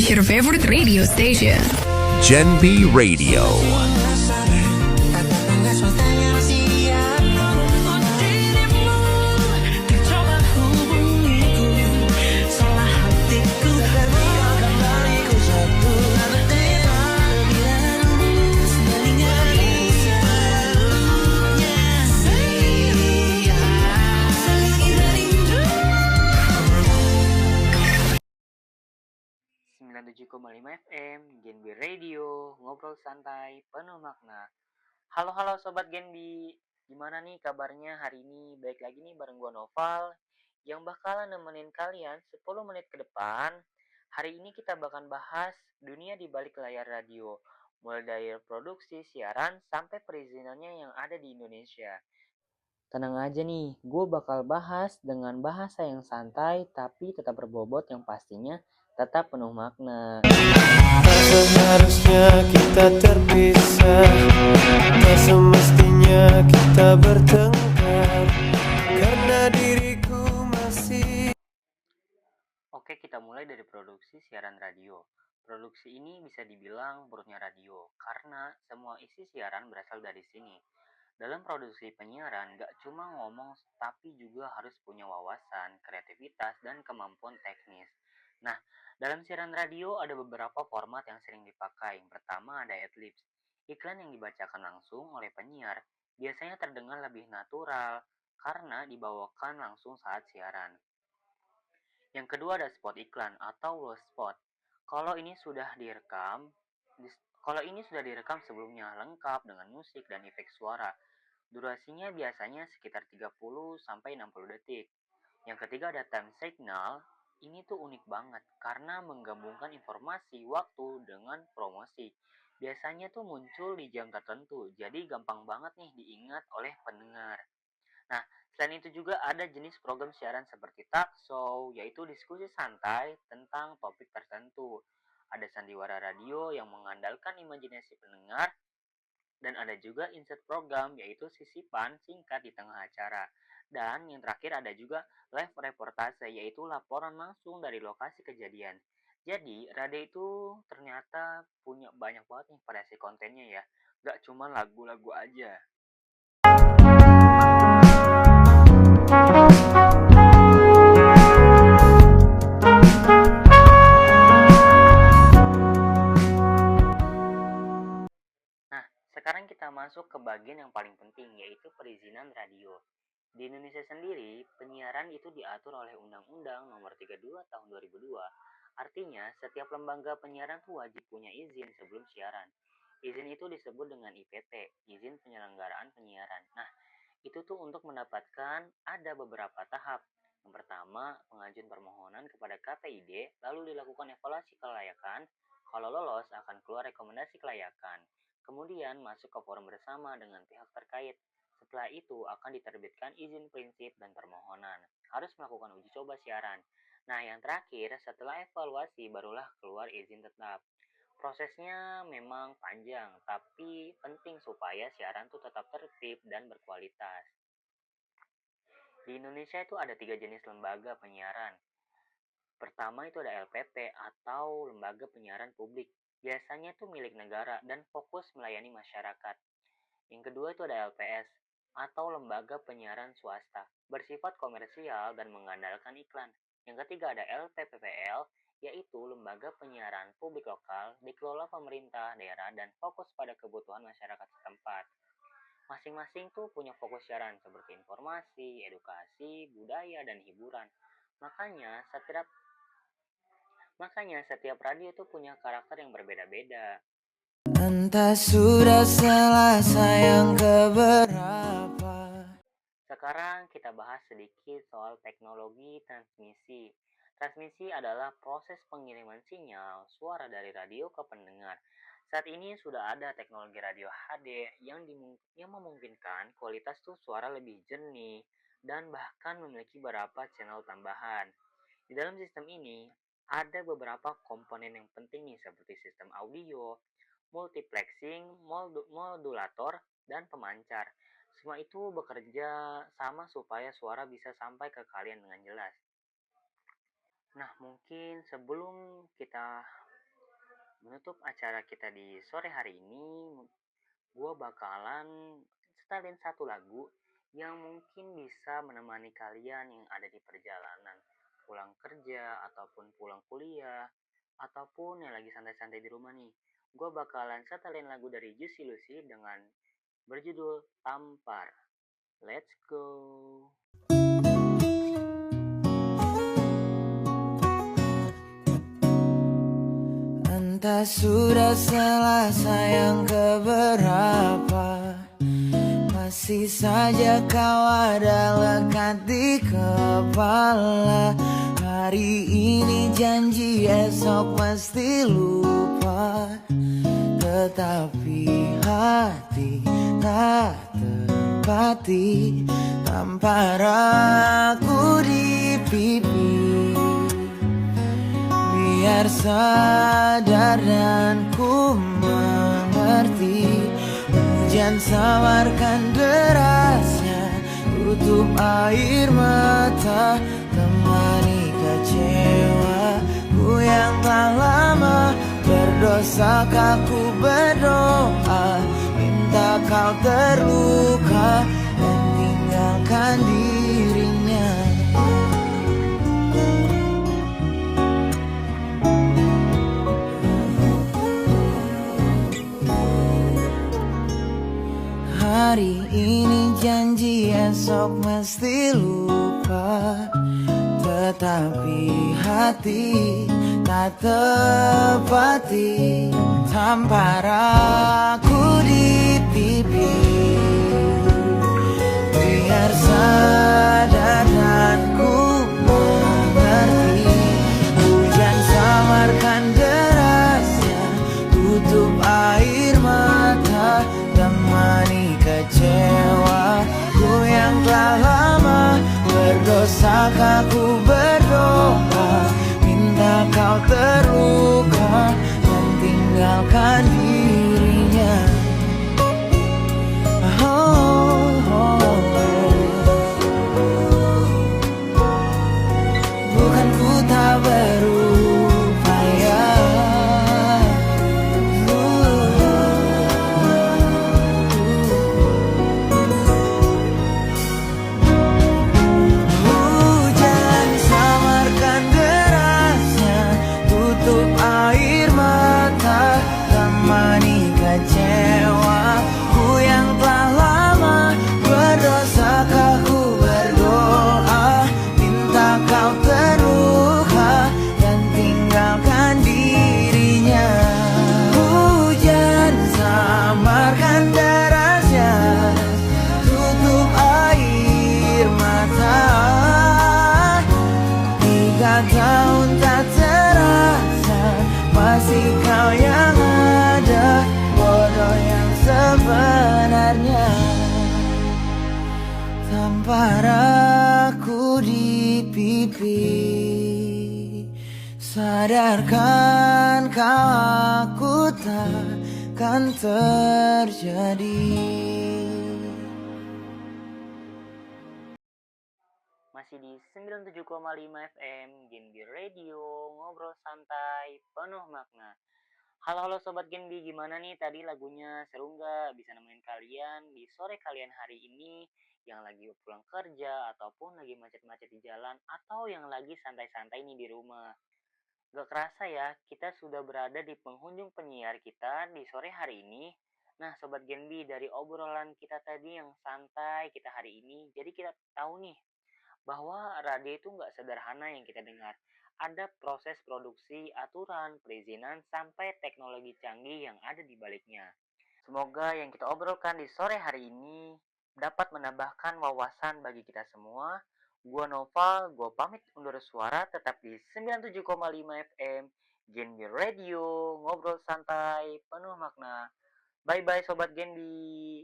is your favorite radio station. Gen B Radio. FM, Genbi Radio, ngobrol santai, penuh makna. Halo Sobat Genbi, gimana nih kabarnya hari ini? Baik lagi nih bareng gua Noval, yang bakalan nemenin kalian 10 menit ke depan. Hari ini kita bakal bahas dunia di balik layar radio, mulai dari produksi siaran sampai perizinannya yang ada di Indonesia. Tenang aja nih, gue bakal bahas dengan bahasa yang santai tapi tetap berbobot yang pastinya tetap penuh makna. Seharusnya kita terpisah, tak semestinya kita bertengkar, karena diriku masih. Oke, kita mulai dari produksi siaran radio. Produksi ini bisa dibilang perutnya radio, karena semua isi siaran berasal dari sini. Dalam produksi penyiaran, gak cuma ngomong, tapi juga harus punya wawasan, kreativitas, dan kemampuan teknis. Nah, dalam siaran radio ada beberapa format yang sering dipakai. Pertama ada adlibs, iklan yang dibacakan langsung oleh penyiar, biasanya terdengar lebih natural, karena dibawakan langsung saat siaran. Yang kedua ada spot iklan atau low spot. Kalau ini sudah direkam, sebelumnya lengkap dengan musik dan efek suara. Durasinya biasanya sekitar 30 sampai 60 detik. Yang ketiga ada time signal. Ini tuh unik banget karena menggabungkan informasi waktu dengan promosi. Biasanya tuh muncul di jam tertentu, jadi gampang banget nih diingat oleh pendengar. Nah, selain itu juga ada jenis program siaran seperti talk show, yaitu diskusi santai tentang topik tertentu. Ada sandiwara radio yang mengandalkan imajinasi pendengar, dan ada juga insert program, yaitu sisipan singkat di tengah acara. Dan yang terakhir ada juga live reportase, yaitu laporan langsung dari lokasi kejadian. Jadi, radio itu ternyata punya banyak banget nih variasi kontennya ya. Gak cuma lagu-lagu aja. Sekarang kita masuk ke bagian yang paling penting, yaitu perizinan radio. Di Indonesia sendiri, penyiaran itu diatur oleh Undang-Undang Nomor 32 Tahun 2002. Artinya, setiap lembaga penyiaran itu wajib punya izin sebelum siaran. Izin itu disebut dengan IPT, izin penyelenggaraan penyiaran. Nah, itu tuh untuk mendapatkan ada beberapa tahap. Yang pertama, pengajuan permohonan kepada KPID, lalu dilakukan evaluasi kelayakan. Kalau lolos, akan keluar rekomendasi kelayakan. Kemudian masuk ke forum bersama dengan pihak terkait. Setelah itu akan diterbitkan izin prinsip dan permohonan. Harus melakukan uji coba siaran. Nah, yang terakhir setelah evaluasi barulah keluar izin tetap. Prosesnya memang panjang, tapi penting supaya siaran itu tetap tertib dan berkualitas. Di Indonesia itu ada 3 jenis lembaga penyiaran. Pertama itu ada LPP atau Lembaga Penyiaran Publik. Biasanya itu milik negara dan fokus melayani masyarakat. Yang kedua itu ada LPS atau Lembaga Penyiaran Swasta, bersifat komersial dan mengandalkan iklan. Yang ketiga ada LPPPL, yaitu Lembaga Penyiaran Publik Lokal, dikelola pemerintah daerah dan fokus pada kebutuhan masyarakat setempat. Masing-masing tuh punya fokus siaran seperti informasi, edukasi, budaya, dan hiburan. Makanya setiap radio itu punya karakter yang berbeda-beda. Entah sudah salah sayang keberapa. Sekarang kita bahas sedikit soal teknologi transmisi. Transmisi adalah proses pengiriman sinyal suara dari radio ke pendengar. Saat ini sudah ada teknologi radio HD yang memungkinkan kualitas tuh suara lebih jernih dan bahkan memiliki beberapa channel tambahan. Di dalam sistem ini ada beberapa komponen yang penting nih seperti sistem audio, multiplexing, modulator, dan pemancar. Semua itu bekerja sama supaya suara bisa sampai ke kalian dengan jelas. Nah, mungkin sebelum kita Menutup acara kita di sore hari ini, gue bakalan setelin satu lagu yang mungkin bisa menemani kalian yang ada di perjalanan, pulang kerja ataupun pulang kuliah, ataupun yang lagi santai-santai di rumah nih. Gue bakalan setelin lagu dari Juicy Lucy dengan berjudul Tampar. Let's go. Entah sudah selesai yang keberapa, masih saja kau ada lekat di kepala. Hari ini janji esok pasti lupa, tetapi hati tak terpati. Tampar aku di pipi, biar sadar dan ku mengerti. Hujan samarkan derasnya, tutup air mata, temani kecewa ku yang telah lama berdosa. Ku berdoa, minta kau terluka dan tinggalkan dirinya. Hari ini janji esok mesti lupa, tetapi hati tak tepati. Tampar aku di pipi, biar sadar dan ku mengerti. Hujan samarkan derasnya, tutup air mata, temani kecewa ku yang telah lama berdosa. Ku berdoa, minta kau terluka dan tinggalkan dirinya. Bukan ku tak berupaya, hujan samarkan derasnya, tutup air mata, temani kecewa ku yang telah lama berdosa. Ku berdoa, minta kau terluka dan tinggalkan dirinya. Hujan samarkan derasnya, tutup air mata. 3 tahun tak terasa, masih kau yang ada, bodoh yang sebenarnya. Tampar aku di pipi, sadarkan kau aku takkan terjadi. Masih di 97,5 FM Genbi Radio, ngobrol santai, penuh makna. Halo Sobat Genbi, gimana nih tadi lagunya, seru nggak? Bisa nemenin kalian di sore kalian hari ini yang lagi pulang kerja ataupun lagi macet-macet di jalan atau yang lagi santai-santai nih di rumah. Gak kerasa ya, kita sudah berada di penghujung penyiar kita di sore hari ini. Nah Sobat Genbi, dari obrolan kita tadi yang santai kita hari ini, jadi kita tahu nih bahwa radio itu nggak sederhana yang kita dengar. Ada proses produksi, aturan, perizinan, sampai teknologi canggih yang ada di baliknya. Semoga yang kita obrolkan di sore hari ini dapat menambahkan wawasan bagi kita semua. Gua Nova, gua pamit undur suara, tetap di 97,5 FM Genbi Radio, ngobrol santai, penuh makna. Bye-bye Sobat Genbi.